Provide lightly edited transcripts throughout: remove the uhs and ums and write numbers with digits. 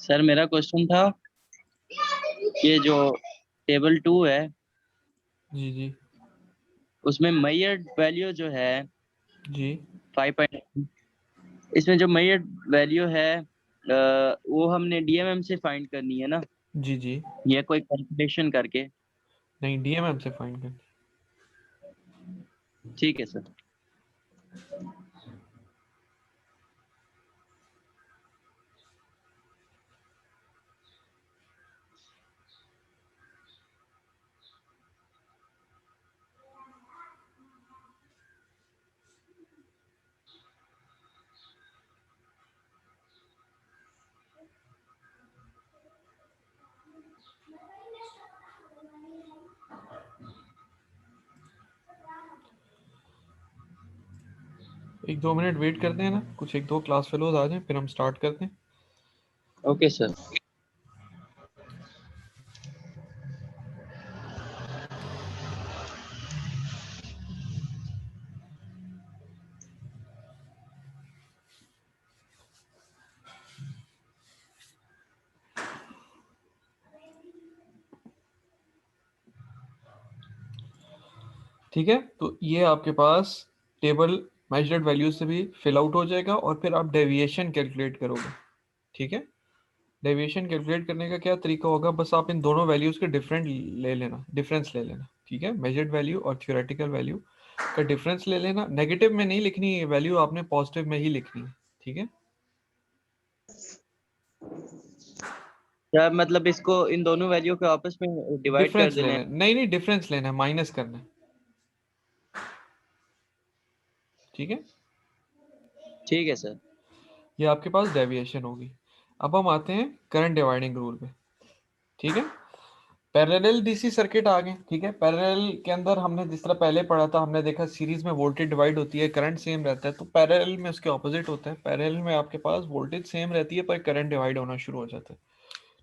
Sir मेरा question था ये जो टेबल 2 है जी जी उसमें मैयड वैल्यू जो है जी 5. इसमें जो मैयड वैल्यू है वो हमने डीएमएम से फाइंड करनी है ना, जी जी या कोई कैलकुलेशन करके? नहीं, डीएमएम से फाइंड करनी। ठीक है सर। एक दो मिनट वेट करते हैं ना, कुछ एक दो क्लास फेलोज आ जाएं, फिर हम स्टार्ट करते हैं। Okay sir. ठीक है, तो ये आपके पास टेबल मेजर्ड वैल्यू से भी फिल आउट हो जाएगा और फिर आप डेविएशन कैलकुलेट करोगे। ठीक है, डेविएशन कैलकुलेट करने का क्या तरीका होगा, बस आप इन दोनों वैल्यूज के डिफरेंस ले लेना। ठीक है, मेजर्ड वैल्यू और थ्योरेटिकल वैल्यू का डिफरेंस ले लेना। नेगेटिव में नहीं लिखनी है वैल्यू, आपने पॉजिटिव में ही लिखनी है। ठीक है, क्या मतलब इसको इन दोनों वैल्यू को आपस में डिवाइड कर डिफरेंस देना लेना है? है, नहीं डिफरेंस लेना है, माइनस करना है। ठीक है, ठीक है सर। ये आपके पास डेविएशन होगी। अब हम आते हैं करंट डिवाइडिंग रूल पे। ठीक है, पैरेलल डीसी सर्किट आ गए। ठीक है, पैरेलल के अंदर हमने जिस तरह पहले पढ़ा था, हमने देखा सीरीज में वोल्टेज डिवाइड होती है, करंट सेम रहता है, तो पैरेलल में उसके ऑपोजिट होता है। पैरेलल में आपके पास वोल्टेज सेम रहती है पर करंट डिवाइड होना शुरू हो जाता है।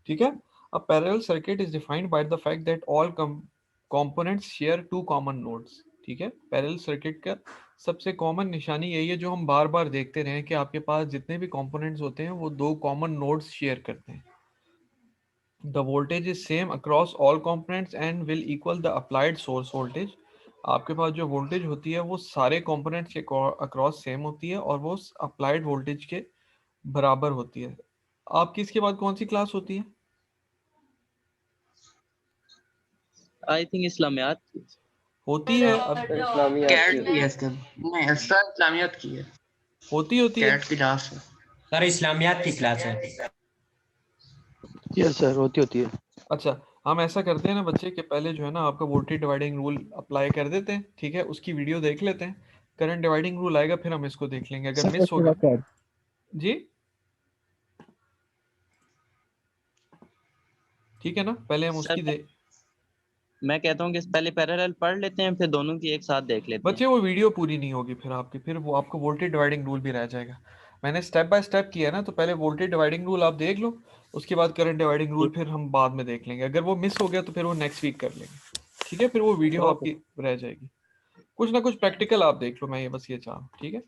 ठीक है, a parallel circuit is defined by the fact that all components share two common nodes. ठीक है, पैरेलल सर्किट का सबसे कॉमन निशानी यही है जो हम बार बार देखते रहे कि आपके पास जितने भी कंपोनेंट्स होते हैं वो दो कॉमन नोड्स शेयर करते हैं। The voltage is same across all components and will equal the applied source voltage. आपके पास जो वोल्टेज होती है वो सारे कंपोनेंट्स के अक्रॉस सेम होती है और वो अप्लाइड वोल्टेज के बराबर होती है। आपकी इसके बाद कौन सी क्लास होती है? I think Islamiyat. होती है अब, इस्लामियात कैट की है सर। नहीं एक्स्ट्रा इस्लामियात की है, होती है। कैट की क्लास है। सर इस्लामियात की क्लास है। यस सर, होती है। अच्छा, हम ऐसा करते हैं ना बच्चे के पहले जो है ना आपका वोल्टेज डिवाइडिंग रूल अप्लाई कर देते हैं। ठीक है, उसकी वीडियो देख लेते हैं। करंट डिवाइडिंग रूल आएगा फिर हम इसको देख लेंगे, अगर मिस हो गया। जी ठीक है ना, पहले हम सर उसकी मैं कहता हूँ कि पहले पैरेलल पढ़ लेते हैं, फिर दोनों की एक साथ देख लेते हैं। बच्चे वो वीडियो पूरी नहीं होगी फिर आपकी, फिर वो आपको वोल्टेज डिवाइडिंग रूल भी रह जाएगा। मैंने स्टेप बाय स्टेप किया ना, तो पहले वोल्टेज डिवाइडिंग रूल आप देख लो, उसके बाद करंट डिवाइडिंग रूल फिर हम बाद में देख लेंगे। अगर वो मिस हो गया तो फिर वो नेक्स्ट वीक कर लेंगे। ठीक है, फिर वो वीडियो ओके। आपकी रह जाएगी। कुछ ना कुछ प्रैक्टिकल आप देख लो, मैं ये बस ये चाह रहा हूँ। ठीक है,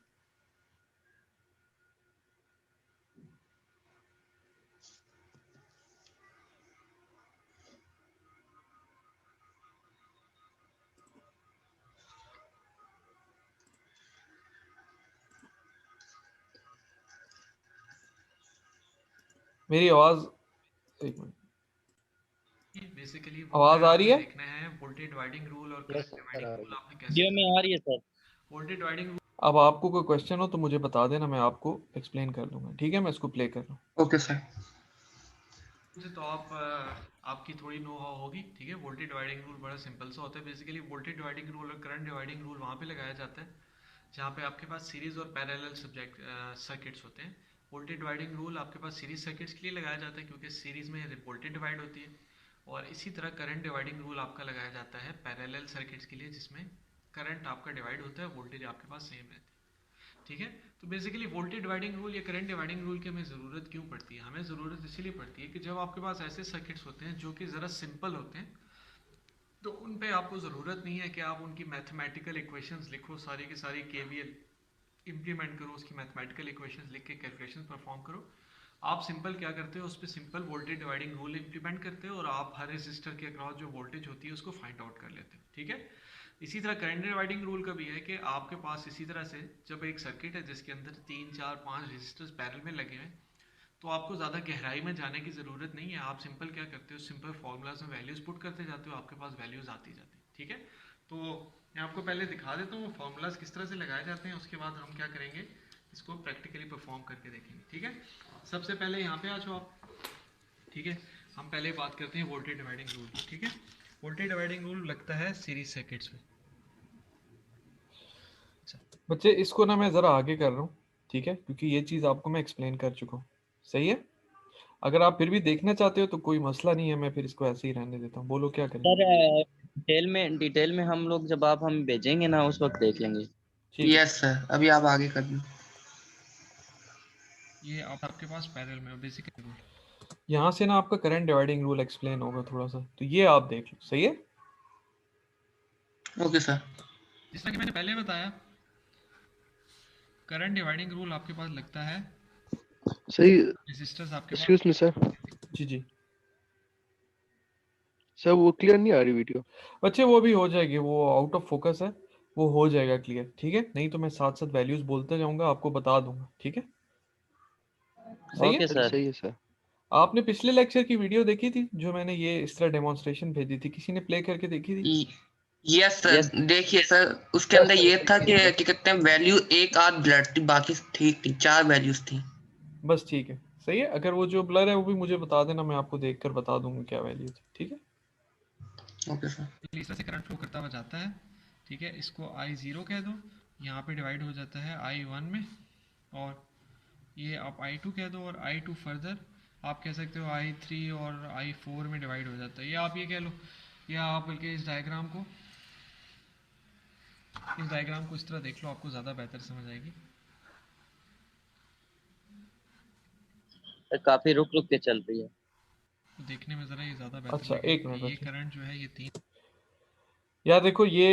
मेरी आवाज, एक मिनट, बेसिकली आवाज आ रही है? देखना है वोल्टेज डिवाइडिंग रूल और करंट डिवाइडिंग रूल आपने कैसे वीडियो में आ रही है सर। Voltage dividing rule. अब आपको कोई क्वेश्चन हो तो मुझे बता देना, मैं आपको एक्सप्लेन कर दूंगा। ठीक है, मैं इसको प्ले कर रहा हूँ। Okay sir. तो आप आपकी थोड़ी नो हाउ होगी। ठीक है, वोल्टेज डिवाइडिंग रूल बड़ा सिंपल सा होता है। बेसिकली वोल्टेज डिवाइडिंग रूल और करंट डिवाइडिंग रूल वहाँ पे लगाया जाता है जहाँ पे आपके पास सीरीज और पैरेलल सब्जेक्ट सर्किट्स होते हैं। वोल्टेज डिवाइडिंग रूल आपके पास सीरीज सर्किट्स के लिए लगाया जाता है क्योंकि सीरीज में वोल्टेज डिवाइड होती है, और इसी तरह करंट डिवाइडिंग रूल आपका लगाया जाता है पैरेलल सर्किट्स के लिए जिसमें करंट आपका डिवाइड होता है, वोल्टेज आपके पास सेम रहती है। ठीक है, तो बेसिकली वोल्टेज डिवाइडिंग रूल या करंट डिवाइडिंग रूल की हमें ज़रूरत क्यों पड़ती है? हमें ज़रूरत इसीलिए पड़ती है कि जब आपके पास ऐसे सर्किट्स होते हैं जो कि ज़रा सिंपल होते हैं, तो उन पे आपको ज़रूरत नहीं है कि आप उनकी मैथमेटिकल इक्वेशंस लिखो, सारी की सारी केवीएल इम्प्लीमेंट करो, उसकी मैथमेटिकल इक्वेशंस लिख के कैलकुलेशन परफॉर्म करो। आप सिंपल क्या करते हो, उस पर simple voltage dividing rule implement करते हो और आप हर रेजिस्टर के अक्रॉस जो वोल्टेज होती है उसको फाइंड आउट कर लेते हो, ठीक है। इसी तरह करंट डिवाइडिंग रूल का भी है कि आपके पास इसी तरह से जब एक सर्किट है जिसके अंदर 3 4 5 रेजिस्टर्स पैरेलल में लगे हैं, तो आपको ज़्यादा गहराई में जाने की ज़रूरत नहीं है। आप सिंपल क्या करते हो, सिंपल फार्मूलाज में वैल्यूज़ पुट करते जाते हो, आपके पास वैल्यूज़ आती जाती, ठीक है। तो मैं आपको पहले दिखा देता हूँ फार्मूलाज किस तरह से लगाए जाते हैं, उसके बाद हम क्या करेंगे, इसको प्रैक्टिकली परफॉर्म करके देखेंगे, ठीक है। सबसे पहले यहाँ पे आ जाओ आप, ठीक है। हम पहले बात करते हैं वोल्टेज डिवाइडिंग रूल की, ठीक है। वोल्टेज डिवाइडिंग रूल लगता है सीरीज सर्किट्स में। बच्चे इसको ना मैं ज़रा आगे कर रहा हूँ, ठीक है, क्योंकि ये चीज़ आपको मैं एक्सप्लेन कर चुका हूँ, सही है। अगर आप फिर भी देखना चाहते हो तो कोई मसला नहीं है, मैं फिर इसको ऐसे ही रहने देता हूँ। बोलो क्या करें। सर डिटेल में हम लोग जब आप हम भेजेंगे ना उस वक्त देख लेंगे। ठीक है, यस सर, अभी आप आगे कर दो। ये आपके पास पैरेलल में बेसिकली रूल, यहाँ से ना आपका करंट डिवाइडिंग रूल एक्सप्लेन होगा थोड़ा सा, तो ये आप देख लो, सही है। Okay sir. जिस तरह कि मैंने पहले बताया, करंट डिवाइडिंग रूल आपके पास लगता है, सही। रेजिस्टर्स आपके पास, एक्सक्यूज मी सर। जी जी सर वो क्लियर नहीं आ रही वीडियो। बच्चे, वो भी हो जाएगी, वो आउट ऑफ फोकस है, वो हो जाएगा क्लियर, ठीक है। नहीं तो मैं साथ साथ वैल्यूज बोलते जाऊंगा, आपको बता दूंगा, ठीक है, सही है। ओके चलिए सर। सही है सर। आपने पिछले लेक्चर की वीडियो देखी थी जो मैंने ये इस तरह डेमोन्स्ट्रेशन भेजी थी, किसी ने प्ले करके देखी थी? यस यस सर, देखिए सर, उसके अंदर ये था कि क्या कहते हैं, वैल्यू एक आध ब्लड थी, बाकी ठीक थी, 4 वैल्यूज थी। बस ठीक है, सही है। अगर वो जो ब्लर है वो भी मुझे बता देना, मैं आपको देखकर बता दूंगा क्या वैल्यू थी, ठीक है। Okay sir. इस तरह से करंट फ्लो करता हुआ जाता है, ठीक है। इसको I0 कह दो, यहाँ पे डिवाइड हो जाता है I1 में, और ये आप I2 कह दो, और I2 फर्दर आप कह सकते हो I3 और I4 में डिवाइड हो जाता है, या आप ये कह लो, या आप बल्कि इस डायग्राम को इस तरह देख लो, आपको ज़्यादा बेहतर समझ आएगी। काफी रुक रुक के चल रही है। तो देखने में ज़रा ये ज़्यादा बेहतर अच्छा, एक मिनट, ये अच्छा। करंट जो है ये 3, यार देखो ये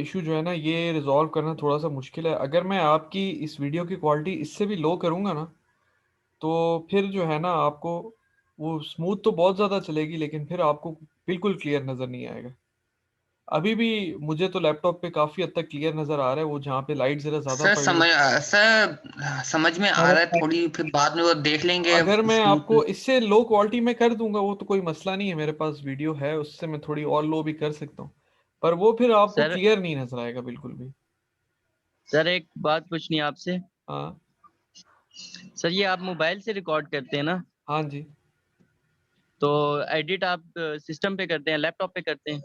इशू जो है ना, ये रिजॉल्व करना थोड़ा सा मुश्किल है। अगर मैं आपकी इस वीडियो की क्वालिटी इससे भी लो करूँगा ना, तो फिर जो है ना आपको वो स्मूथ तो बहुत ज़्यादा चलेगी, लेकिन फिर आपको बिल्कुल क्लियर नज़र नहीं आएगा। अभी भी मुझे तो लैपटॉप पे काफ़ी हद तक क्लियर नज़र आ रहा है, वो जहाँ पे लाइट ज़रा ज़्यादा सर पड़ रही है। समझ में आ रहा है थोड़ी, फिर बाद में वो देख लेंगे अगर मैं स्मूथ। आपको इससे लो क्वालिटी में कर दूंगा वो तो कोई मसला नहीं है, मेरे पास वीडियो है, उससे मैं थोड़ी और लो भी कर सकता हूँ, पर वो फिर आपको सर क्लियर नहीं नजर आएगा बिल्कुल भी। सर एक बात पूछनी है आपसे। हाँ सर ये आप मोबाइल से रिकॉर्ड करते हैं ना, हाँ जी, तो एडिट आप सिस्टम पे करते हैं, लैपटॉप पे करते हैं?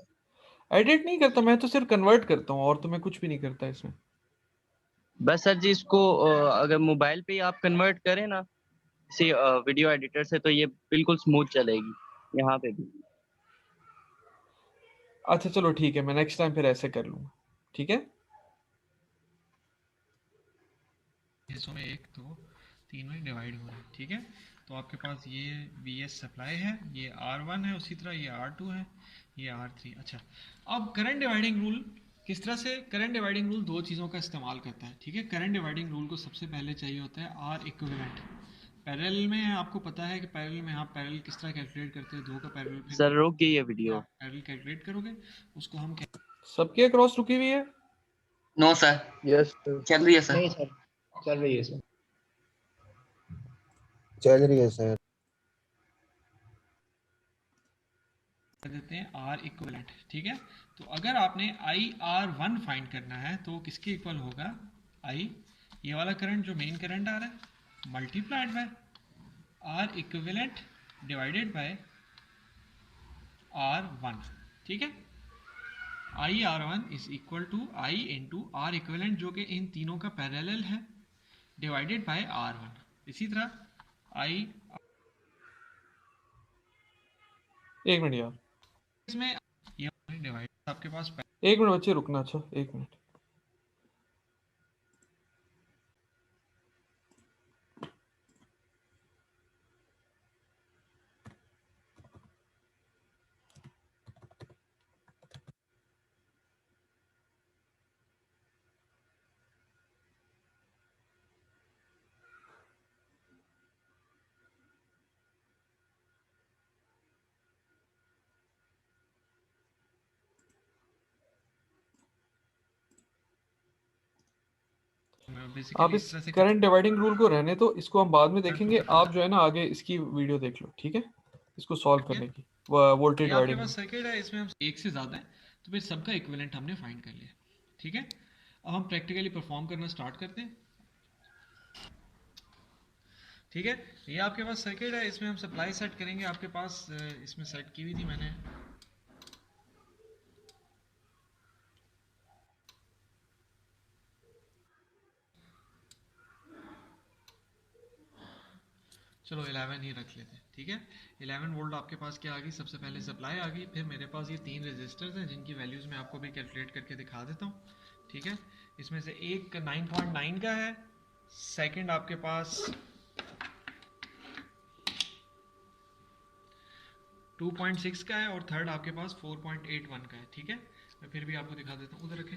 एडिट नहीं करता मैं, तो सिर्फ कन्वर्ट करता हूँ, और तो मैं कुछ भी नहीं करता इसमें। बस सर जी इसको अगर मोबाइल पे ही आप कन्वर्ट करें ना किसी वीडियो एडिटर से, तो ये बिल्कुल स्मूथ चलेगी यहाँ पे भी। अच्छा चलो ठीक है, मैं नेक्स्ट टाइम फिर ऐसे कर लूंगा, ठीक है। हिस्सों में 1 2 3 में डिवाइड हो रहा है, ठीक है। तो आपके पास ये VS सप्लाई है, ये R1 है, उसी तरह ये R2 है, ये R3। अच्छा, अब करंट डिवाइडिंग रूल किस तरह से, करंट डिवाइडिंग रूल दो चीज़ों का इस्तेमाल करता है, ठीक है। करंट डिवाइडिंग रूल को सबसे पहले चाहिए होता है R इक्विवेलेंट। पैरेलल में आपको पता है कि पैरेलल में आप पैरेलल किस तरह कैलकुलेट करते हैं, दो का पैरेलल, फिर सर रुक गई ये वीडियो। आप पैरेलल कैलकुलेट करोगे, उसको हम सबके अक्रॉस रुकी हुई है। No sir, yes sir. चल रही है सर। नहीं सर, चल रही है सर। चल रही है सर। कर देते हैं R इक्वलेंट, ठीक है। तो अगर आपने IR1 फाइंड करना है तो किसके इक्वल होगा, I, ये वाला करंट जो मेन करंट आ रहा है, multiplied by R equivalent divided by R1, ठीक है। IR1 is equal to I into R equivalent, जो कि इन तीनों का पैरेलल है, डिवाइडेड बाय R1। इसी तरह I, एक मिनट यार, इसमें ये डिवाइड आपके पास, एक मिनट बच्चे रुकना, अच्छा एक मिनट। आप बेसिकली इस इस तरह से करंट डिवाइडिंग रूल को रहने तो इसको हम बाद में देखेंगे। आप जो है ना आगे इसकी वीडियो देख लो, ठीक है, इसको सॉल्व करने की वोल्टेज ये आपके डिवाइडिंग। पास सर्किट है, इसमें हम एक से ज़्यादा है तो फिर सबका इक्विवेलेंट हमने फाइंड कर लिया। ठीक है, अब हम प्रैक्टिकली परफॉर्म करना स्टार्ट करते हैं। ठीक है, ये आपके पास सर्किट है, इसमें हम सप्लाई सेट करेंगे। आपके पास इसमें सेट की हुई थी मैंने। चलो 11 ही रख लेते हैं। ठीक है, 11 वोल्ट आपके पास क्या आ गई, सबसे पहले सप्लाई आ गई। फिर मेरे पास ये 3 रेजिस्टर्स हैं जिनकी वैल्यूज़ मैं आपको भी कैलकुलेट करके दिखा देता हूँ। ठीक है, इसमें से एक 9.9 का है, सेकंड आपके पास 2.6 का है और थर्ड आपके पास 4.81 का है। ठीक है, मैं फिर भी आपको दिखा देता हूँ, उधर रखें।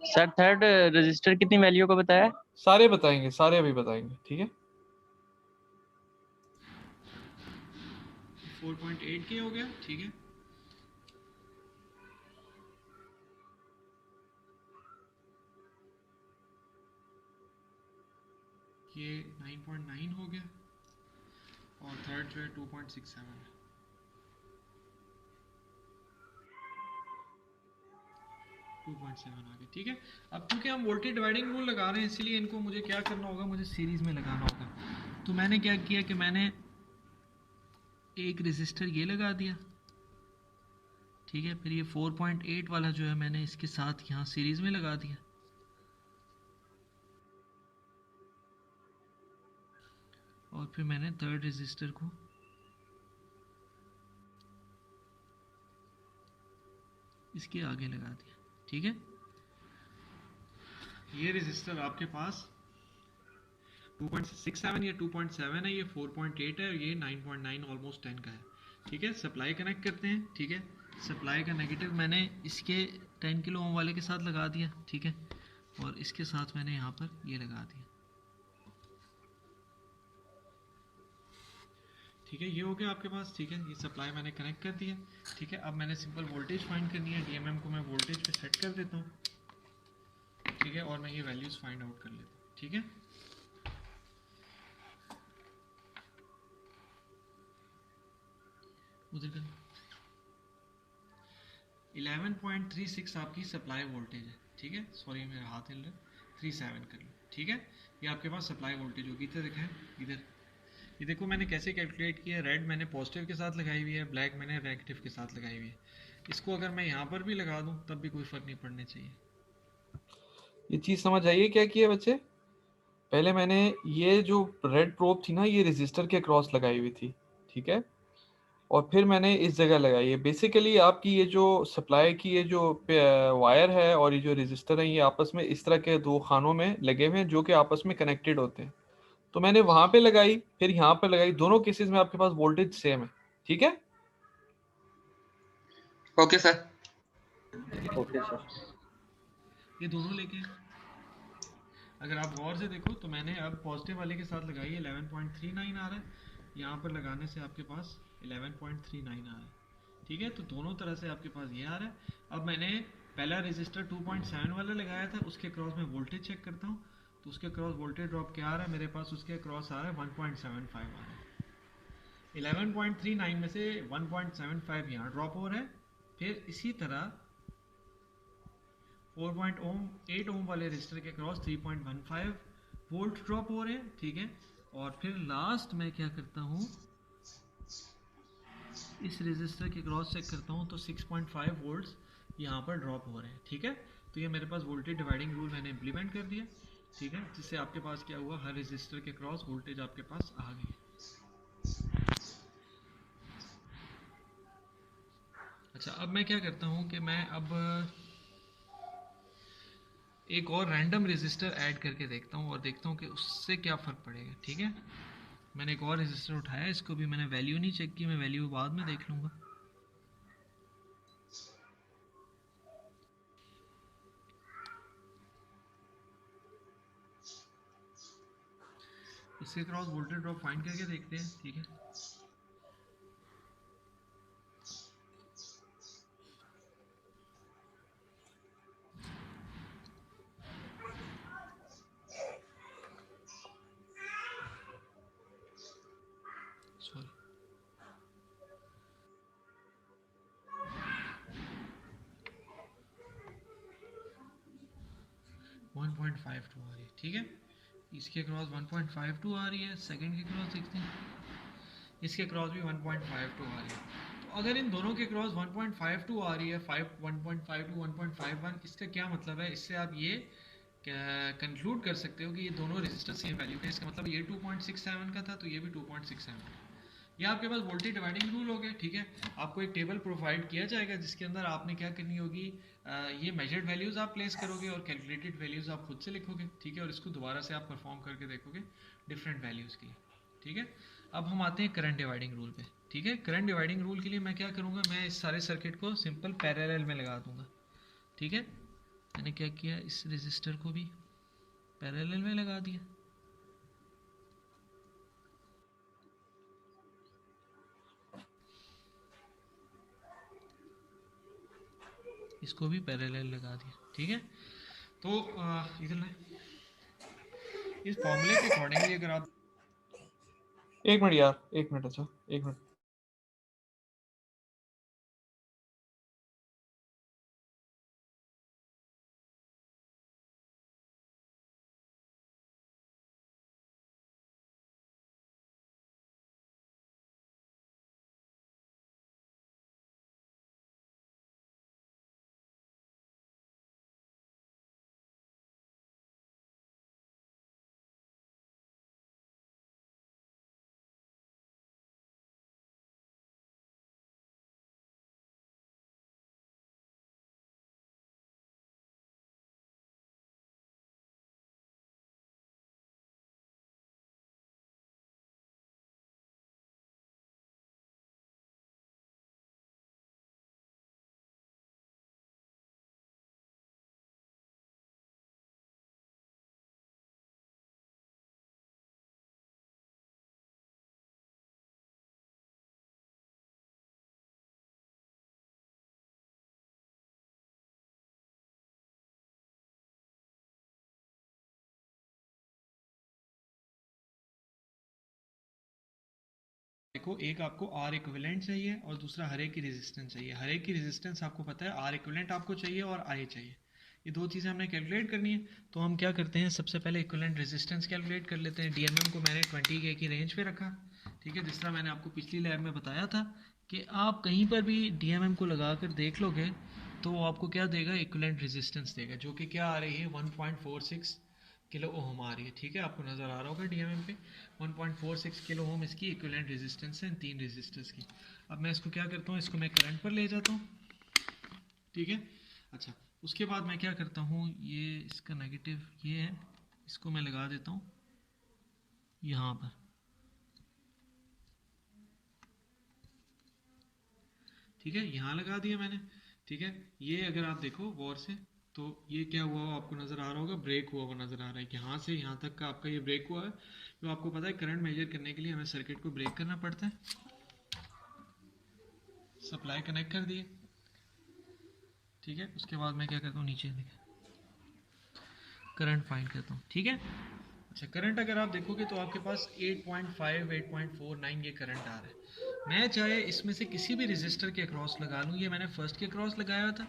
सर थर्ड रजिस्टर कितनी वैल्यू को बताया? सारे बताएंगे, सारे अभी बताएंगे। ठीक है, 4.8 के हो गया। ठीक है, ये 9.9 हो गया और थर्ड जो है 2.67 है। 2.7 आ गया। ठीक है, अब क्योंकि हम वोल्टेज डिवाइडिंग रूल लगा रहे हैं इसलिए इनको मुझे क्या करना होगा, मुझे सीरीज में लगाना होगा। तो मैंने क्या किया कि मैंने एक रेजिस्टर ये लगा दिया। ठीक है, फिर ये 4.8 वाला जो है मैंने इसके साथ यहाँ सीरीज में लगा दिया। और फिर मैंने थर्ड रेजिस्टर को इसके आगे लगा दिया। ठीक है, ये रेजिस्टर आपके पास 2.67 या 2.7 है, ये 4.8 है और ये 9.9 ऑलमोस्ट 10 का है। ठीक है, सप्लाई कनेक्ट करते हैं। ठीक है, सप्लाई का नेगेटिव मैंने इसके 10 किलो ओम वाले के साथ लगा दिया। ठीक है, और इसके साथ मैंने यहाँ पर ये लगा दिया। ठीक है, ये हो गया आपके पास। ठीक है, ये सप्लाई मैंने कनेक्ट कर दिया। ठीक है, अब मैंने सिंपल वोल्टेज फाइंड करनी है। डीएमएम को मैं वोल्टेज पे सेट कर देता हूँ। ठीक है, और मैं ये वैल्यूज फाइंड आउट कर लेता हूँ। ठीक है, उधर कर 11.36 आपकी सप्लाई वोल्टेज है। ठीक है, सॉरी मेरा हाथ हिल रहा है, 37 कर लो। ठीक है, ये आपके पास सप्लाई वोल्टेज होगी। इधर दिखाएं, इधर ये देखो मैंने कैसे कैलकुलेट किया। रेड मैंने पॉजिटिव के साथ लगाई हुई है, ब्लैक मैंने नेगेटिव के साथ लगाई हुई है। इसको अगर मैं यहाँ पर भी लगा दूँ तब भी कोई फ़र्क नहीं पड़ने चाहिए। ये चीज समझ आइए क्या किया बच्चे। पहले मैंने ये जो रेड प्रोब थी ना ये रेजिस्टर के क्रॉस लगाई हुई थी। ठीक है, और फिर मैंने इस जगह लगाई है। बेसिकली आपकी ये जो सप्लाई की ये जो वायर है और ये जो रेजिस्टर है ये आपस में इस तरह के दो खानों में लगे हुए हैं जो कि आपस में कनेक्टेड होते हैं। तो मैंने वहां पे लगाई, फिर यहाँ पे लगाई। दोनों केसेस में आपके पास वोल्टेज सेम है। ठीक है, ओके सर। Okay sir. ये दोनों लेके अगर आप गौर से देखो तो मैंने अब पॉजिटिव वाले के साथ लगाई है, 11.39 आ रहा है। यहाँ पर लगाने से आपके पास 11.39 आ रहा है। ठीक है, तो दोनों तरह से आपके पास ये आ रहा है। अब मैंने पहला रेजिस्टर 2.7 वाला लगाया था, उसके क्रॉस में वोल्टेज चेक करता हूँ तो उसके क्रॉस वोल्टेज ड्रॉप क्या आ रहा है मेरे पास, उसके क्रॉस आ रहा है 1.75 आ रहा है। 11.39 में से 1.75 यहाँ ड्रॉप हो रहा है। फिर इसी तरह 4.8 ओम वाले रजिस्टर के क्रॉस 3.15 वोल्ट ड्रॉप हो रहे हैं। ठीक है, और फिर लास्ट मैं क्या करता हूँ, इस रजिस्टर के क्रॉस चेक करता हूँ तो 6.5 वोल्ट्स यहाँ पर ड्रॉप हो रहे हैं। ठीक है, तो ये मेरे पास वोल्टेज डिवाइडिंग रूल मैंने इम्प्लीमेंट कर दिया। ठीक है, जिससे आपके पास क्या हुआ, हर रजिस्टर के क्रॉस वोल्टेज आपके पास आ गई। अच्छा, अब मैं क्या करता हूँ कि मैं अब एक और रैंडम रेजिस्टर ऐड करके देखता हूँ और देखता हूँ कि उससे क्या फ़र्क पड़ेगा। ठीक है, मैंने एक और रेजिस्टर उठाया, इसको भी मैंने वैल्यू नहीं चेक की, मैं वैल्यू बाद में देख लूँगा। इसके क्रॉस वोल्टेज ड्रॉप फाइंड करके देखते हैं, ठीक है। सॉरी, वन 1.52 आ रही है, ठीक है। इसके क्रॉस 1.52 आ रही है। सेकंड के क्रॉस देखते हैं, इसके क्रॉस भी 1.52 आ रही है। तो अगर इन दोनों के क्रॉस 1.52 आ रही है, 1.52 1.51, इसका क्या मतलब है? इससे आप ये कंक्लूड कर सकते हो कि ये दोनों रेजिस्टर सेम वैल्यू के। इसका मतलब ये 2.67 का था तो ये भी 2.67 का। ये आपके पास वोल्टेज डिवाइडिंग रूल हो गया, ठीक है। आपको एक टेबल प्रोवाइड किया जाएगा जिसके अंदर आपने क्या करनी होगी, ये मेजर्ड वैल्यूज़ आप प्लेस करोगे और कैलकुलेटेड वैल्यूज़ आप खुद से लिखोगे, ठीक है। और इसको दोबारा से आप परफॉर्म करके देखोगे डिफरेंट वैल्यूज़ की, ठीक है। अब हम आते हैं करंट डिवाइडिंग रूल पे, ठीक है। करंट डिवाइडिंग रूल के लिए मैं क्या करूँगा, मैं इस सारे सर्किट को सिंपल पैरेलल में लगा दूंगा, ठीक है। मैंने क्या किया, इस रेजिस्टर को भी पैरेलल में लगा दिया, इसको भी पैरेलल लगा दिया, ठीक है। तो इधर ना इस फॉर्मूले के अकॉर्डिंगली अगर आप एक मिनट यार, एक मिनट, अच्छा एक मिनट। देखो, एक आपको आर इक्विवेलेंट चाहिए और दूसरा हर एक की रेजिस्टेंस चाहिए। हर एक की रेजिस्टेंस आपको पता है, आर इक्विवेलेंट आपको चाहिए और आई चाहिए। ये दो चीज़ें हमने कैलकुलेट करनी है। तो हम क्या करते हैं, सबसे पहले इक्विवेलेंट रेजिस्टेंस कैलकुलेट कर लेते हैं। डीएमएम को मैंने 20 के की रेंज पे रखा, ठीक है। जिस तरह मैंने आपको पिछली लैब में बताया था कि आप कहीं पर भी डीएमएम को लगा कर देख लोगे तो वो आपको क्या देगा, इक्विवेलेंट रेजिस्टेंस देगा, जो कि क्या आ रही है 1.46 किलो ओम आ रही है, ठीक है। आपको नज़र आ रहा होगा डीएमएम पे 1.46 किलो ओम इसकी इक्विवेलेंट रेजिस्टेंस है इन तीन रेजिस्टर्स की। अब मैं इसको क्या करता हूँ, इसको मैं करंट पर ले जाता हूँ, ठीक है। अच्छा, उसके बाद मैं क्या करता हूँ, ये इसका नेगेटिव ये है, इसको मैं लगा देता हूँ यहाँ पर, ठीक है। यहाँ लगा दिया मैंने, ठीक है। ये अगर आप देखो गौर से तो ये क्या हुआ आपको नज़र आ रहा होगा, ब्रेक हुआ हुआ नज़र आ रहा है। यहाँ से यहाँ तक का आपका ये ब्रेक हुआ है। तो आपको पता है करंट मेजर करने के लिए हमें सर्किट को ब्रेक करना पड़ता है। सप्लाई कनेक्ट कर दिए, ठीक है। उसके बाद मैं क्या करता हूँ, नीचे देखा करंट फाइंड करता हूँ, ठीक है। अच्छा, करंट अगर आप देखोगे तो आपके पास 8.5 8.49 ये करंट आ रहा है। मैं चाहे इसमें से किसी भी रजिस्टर के क्रॉस लगा लूँ, ये मैंने फर्स्ट के क्रॉस लगाया था,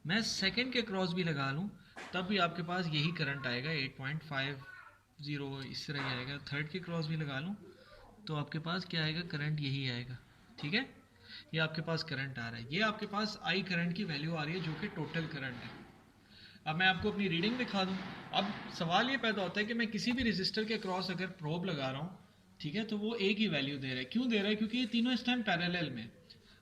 मैं सेकंड के क्रॉस भी लगा लूँ तब भी आपके पास यही करंट आएगा 8.50, इस तरह ही आएगा। थर्ड के क्रॉस भी लगा लूँ तो आपके पास क्या आएगा, करंट यही आएगा, ठीक है। ये आपके पास करंट आ रहा है, ये आपके पास आई करंट की वैल्यू आ रही है जो कि टोटल करंट है। अब मैं आपको अपनी रीडिंग दिखा दूं। अब सवाल ये पैदा होता है कि मैं किसी भी रजिस्टर के क्रॉस अगर प्रोब लगा रहा हूँ, ठीक है, तो वो एक ही वैल्यू दे रहा है। क्यों दे रहा है? क्योंकि ये तीनों इस टाइम पैरेलल में।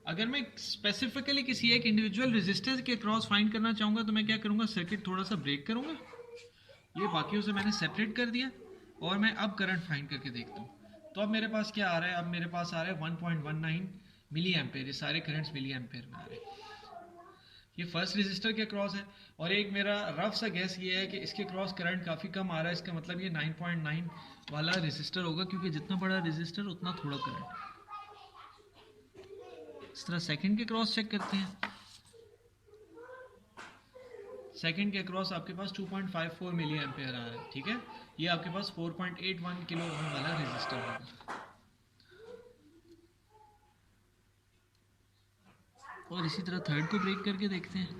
अगर मैं स्पेसिफिकली किसी एक इंडिविजुअल रजिस्टर के क्रॉस फाइंड करना चाहूँगा तो मैं क्या करूँगा, सर्किट थोड़ा सा ब्रेक करूँगा, ये बाकियों से मैंने सेपरेट कर दिया और मैं अब करंट फाइंड करके देखता हूँ। तो अब मेरे पास क्या आ रहा है, अब मेरे पास आ रहा है 1.19 मिली एम्पेयर। ये सारे करंट्स मिली एम्पेयर में आ रहे हैं। ये फर्स्ट रेजिस्टर के क्रॉस है, और एक मेरा रफ सा गैस ये है कि इसके क्रॉस करंट काफ़ी कम आ रहा है, इसका मतलब ये 9.9 वाला रेजिस्टर होगा, क्योंकि जितना बड़ा रेजिस्टर उतना थोड़ा करंट। इस तरह सेकंड के क्रॉस चेक करते हैं। सेकंड के क्रॉस आपके पास 2.54 मिली एम्पेयर आ रहा है, ठीक है। ये आपके पास 4.81 किलो ओम वाला रेजिस्टर होगा। और इसी तरह थर्ड को ब्रेक करके देखते हैं।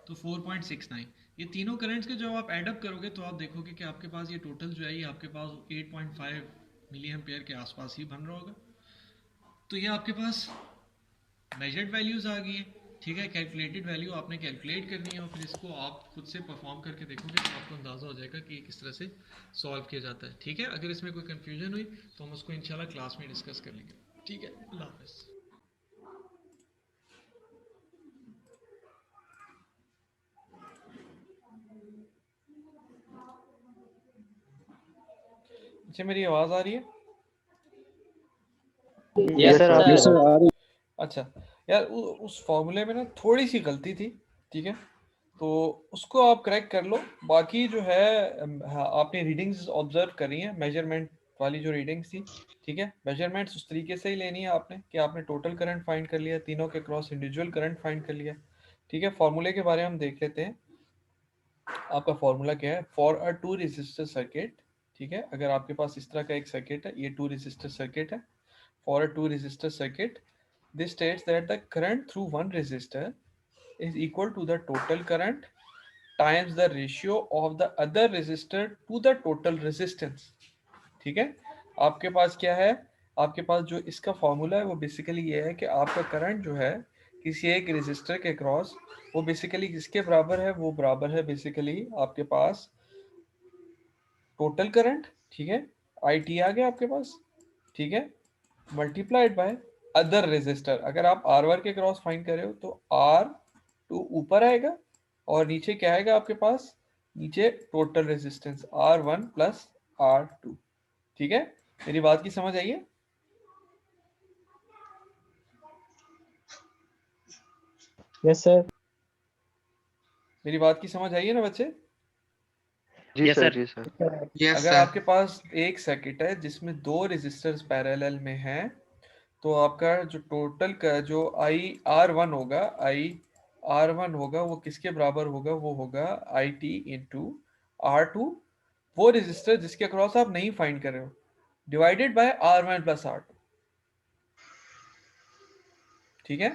तो 4.69, ये तीनों करंट्स के जब आप एडअप करोगे तो आप देखोगे कि आपके पास ये टोटल जो है ये आपके पास 8.5 मिली एम्पेयर के आसपास ही बन रहा होगा। तो ये आपके पास मेजर्ड वैल्यूज आ गई हैं, ठीक है। कैलकुलेटेड वैल्यू आपने कैलकुलेट करनी है और फिर इसको आप खुद से परफॉर्म करके देखोगे तो आपको अंदाज़ा हो जाएगा कि ये किस तरह से सॉल्व किया जाता है, ठीक है। अगर इसमें कोई कन्फ्यूजन हुई तो हम उसको इंशाल्लाह क्लास में डिस्कस कर लेंगे, ठीक है। अल्लाह हाफ़िज़। अच्छा, मेरी आवाज़ आ रही है? यस सर आ रही है। अच्छा यार, उस फॉर्मूले में ना थोड़ी सी गलती थी, ठीक है, तो उसको आप करेक्ट कर लो। बाकी जो है हाँ, आपने रीडिंग्स ऑब्जर्व करी हैं, मेजरमेंट वाली जो रीडिंग्स थी, ठीक है। मेजरमेंट्स उस तरीके से ही लेनी है आपने कि आपने टोटल करंट फाइंड कर लिया, तीनों के क्रॉस इंडिविजुअल करंट फाइंड कर लिया, ठीक है। फॉर्मूले के बारे में हम देख लेते हैं। आपका फॉर्मूला क्या है फॉर अ 2 रेजिस्टर सर्किट, ठीक है। अगर आपके पास इस तरह का एक सर्किट है, ये 2 रेजिस्टर सर्किट है, for a 2 resistor circuit this states that the current through one resistor is equal to the total current times the ratio of the other resistor to the total resistance, ठीक है। आपके पास क्या है, आपके पास जो इसका formula है वो बेसिकली ये है कि आपका करंट जो है किसी एक रेजिस्टर के क्रॉस, वो बेसिकली किसके बराबर है, वो बराबर है बेसिकली आपके पास टोटल करंट, ठीक है, IT आ गया आपके पास, ठीक है, मल्टीप्लाइड बाय अदर रेजिस्टर। अगर आप R1 के क्रॉस फाइंड कर रहे हो तो R2 ऊपर आएगा और नीचे क्या आएगा आपके पास, नीचे total resistance R1 plus R2, ठीक है। मेरी बात की समझ आई है? Yes sir. मेरी बात की समझ आई है ना बच्चे? जी यस सर, सर। जी सर। यस अगर सर। आपके पास एक सर्किट है जिसमें 2 रेजिस्टर्स पैरेलल में हैं, तो आपका जो टोटल का जो IR1 होगा, IR1 होगा वो किसके बराबर होगा, वो होगा IT इंटू R2, वो रेजिस्टर जिसके अक्रॉस आप नहीं फाइंड कर रहे हो, divided by R1 plus R2, ठीक है।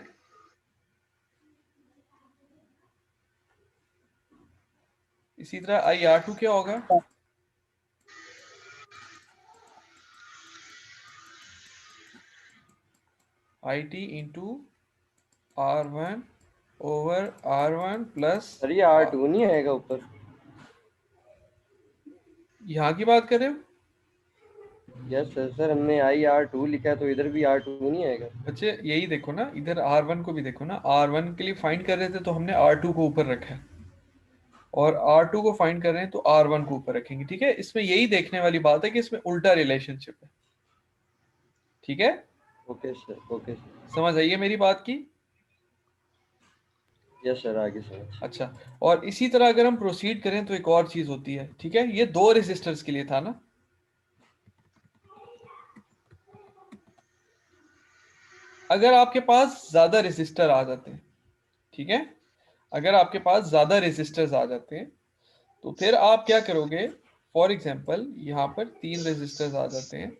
इसी तरह IR2 क्या होगा, IT into R1 over R1 plus, sir ये R2 नहीं आएगा ऊपर? यहाँ की बात कर रहे हो? यस सर, सर हमने IR2 लिखा है तो इधर भी R2 नहीं आएगा? बच्चे यही देखो ना, इधर R1 को भी देखो ना, R1 के लिए फाइंड कर रहे थे तो हमने R2 को ऊपर रखा है, और R2 को फाइंड कर रहे हैं तो R1 को ऊपर रखेंगे, ठीक है। इसमें यही देखने वाली बात है कि इसमें उल्टा रिलेशनशिप है, ठीक है। Okay sir, okay sir. समझ आई है मेरी बात की? यस सर, आगे समझ। अच्छा, और इसी तरह अगर हम प्रोसीड करें तो एक और चीज होती है, ठीक है। ये 2 रेजिस्टर्स के लिए था ना, अगर आपके पास ज्यादा रेजिस्टर आ जाते हैं, ठीक है, अगर आपके पास ज्यादा रेजिस्टर्स आ जाते हैं तो फिर आप क्या करोगे, फॉर एग्जाम्पल यहाँ पर 3 रेजिस्टर्स आ जाते हैं,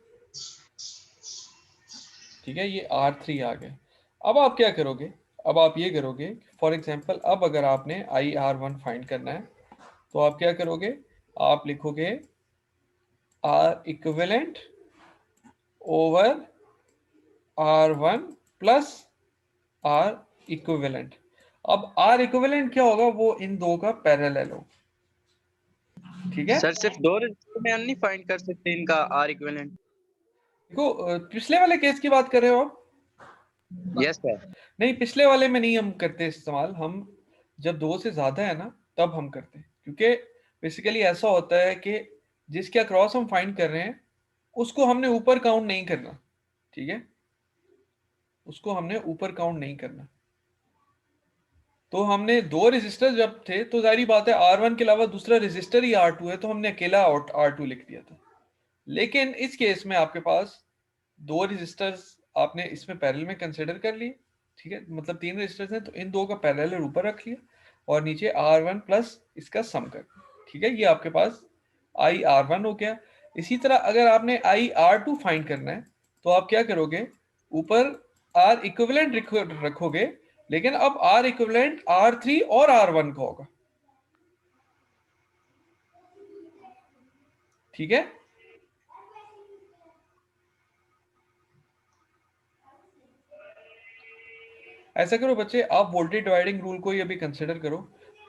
ठीक है, ये R3 आ गए। अब आप क्या करोगे, अब आप ये करोगे, फॉर एग्जाम्पल अब अगर आपने IR1 फाइंड करना है तो आप क्या करोगे, आप लिखोगे R equivalent over R1 plus R equivalent. अब R इक्विवेलेंट क्या होगा, वो इन दो का पैरेलल हो, ठीक है। सर सिर्फ 2 रेजिस्टर में हम नहीं फाइंड कर सकते इनका आर इक्विवेलेंट? देखो पिछले वाले केस की बात कर रहे हो आप? Yes sir. नहीं, पिछले वाले में नहीं हम करते इस्तेमाल, हम जब 2 से ज्यादा है ना तब हम करते हैं, क्योंकि बेसिकली ऐसा होता है कि जिसके अक्रॉस हम फाइंड कर रहे हैं उसको हमने ऊपर काउंट नहीं करना, ठीक है। उसको हमने ऊपर काउंट नहीं करना। तो हमने 2 रेजिस्टर जब थे तो जारी बात है R1 के अलावा दूसरा रेजिस्टर ही R2 है, तो हमने अकेला R2 लिख दिया था। लेकिन इस केस में आपके पास 2 रेजिस्टर्स आपने इसमें पैरेलल में कंसिडर कर लिए, ठीक है, मतलब 3 रेजिस्टर्स हैं, तो इन 2 का पैरेलल ऊपर रख लिया और नीचे R1 प्लस इसका सम कर, ठीक है, ये आपके पास IR1 हो गया। इसी तरह अगर आपने IR2 फाइंड करना है तो आप क्या करोगे, ऊपर R इक्विवेलेंट रखोगे, लेकिन अब R इक्विवेलेंट R3 और R1 का होगा, ठीक है। ऐसा करो बच्चे, आप वोल्टेज डिवाइडिंग रूल को ही अभी कंसिडर करो,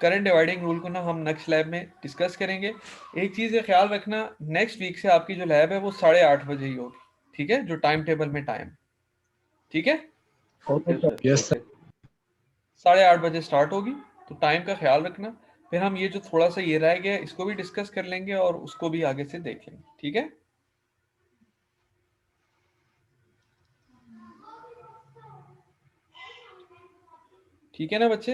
करंट डिवाइडिंग रूल को ना हम नेक्स्ट लैब में डिस्कस करेंगे। एक चीज का ख्याल रखना, नेक्स्ट वीक से आपकी जो लैब है वो 8:30 बजे ही होगी, ठीक है, जो टाइम टेबल में टाइम, ठीक है, ओके सर। Yes sir. 8:30 बजे स्टार्ट होगी, तो टाइम का ख्याल रखना। फिर हम ये जो थोड़ा सा ये रह गया इसको भी डिस्कस कर लेंगे और उसको भी आगे से देख लेंगे, ठीक है। ठीक है ना बच्चे?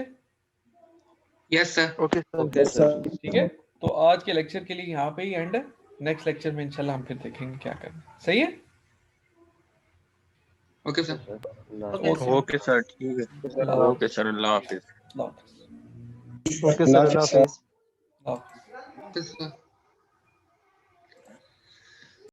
Yes sir. Okay sir. ठीक है, तो आज के लेक्चर के लिए यहाँ पे ही एंड है। नेक्स्ट लेक्चर में इंशाल्लाह हम फिर देखेंगे क्या करना है। सही है? Okay sir. ओके सर, ठीक है। ओके सर, अल्लाह हाफिज। अल्लाह हाफिज़। ओके सर, अल्लाह हाफिज़। अल्लाह हाफिज़। Okay sir.